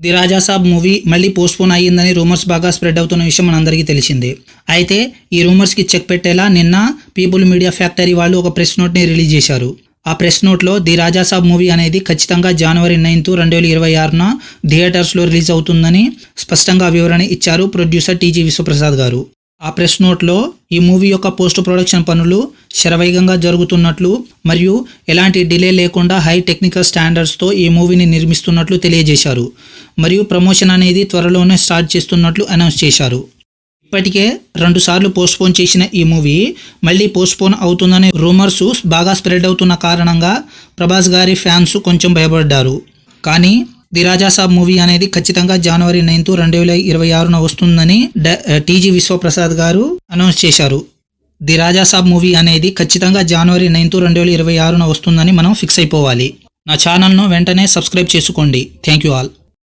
The Raja Saab movie మళ్ళీ postpone అయ్యిందని rumours బాగా స్ప్రెడ్ అవుతున్న విషయం మనందరికీ తెలిసిందే. అయితే ఈ రూమర్స్కి చెక్ పెట్టేలా నిన్న పీపుల్ మీడియా ఫ్యాక్టరీ వాళ్ళు ఒక ప్రెస్ నోట్ని రిలీజ్ చేశారు. ఆ ప్రెస్ నోట్లో ది రాజా సాబ్ మూవీ అనేది ఖచ్చితంగా జనవరి 9, 2026న థియేటర్స్లో రిలీజ్ అవుతుందని స్పష్టంగా వివరణ ఇచ్చారు ప్రొడ్యూసర్ టీజీ విశ్వప్రసాద్ గారు. ఆ ప్రెస్ నోట్లో ఈ మూవీ యొక్క పోస్ట్ ప్రొడక్షన్ పనులు శరవేగంగా జరుగుతున్నట్లు మరియు ఎలాంటి డిలే లేకుండా హై టెక్నికల్ స్టాండర్డ్స్తో ఈ మూవీని నిర్మిస్తున్నట్లు తెలియజేశారు. మరియు ప్రమోషన్ అనేది త్వరలోనే స్టార్ట్ చేస్తున్నట్లు అనౌన్స్ చేశారు. ఇప్పటికే 2 సార్లు పోస్ట్పోన్ చేసిన ఈ మూవీ మళ్ళీ పోస్ట్పోన్ అవుతుందనే రూమర్స్ బాగా స్ప్రెడ్ అవుతున్న కారణంగా ప్రభాస్ గారి ఫ్యాన్స్ కొంచెం భయపడ్డారు. కానీ ది రాజా సాబ్ మూవీ అనేది ఖచ్చితంగా జనవరి 9, 2026న వస్తుందని టీజీ విశ్వప్రసాద్ గారు అనౌన్స్ చేశారు. ది రాజా సాబ్ మూవీ అనేది ఖచ్చితంగా జనవరి 9, 2026న వస్తుందని మనం ఫిక్స్ అయిపోవాలి. నా ఛానల్ను వెంటనే సబ్స్క్రైబ్ చేసుకోండి. Thank you all.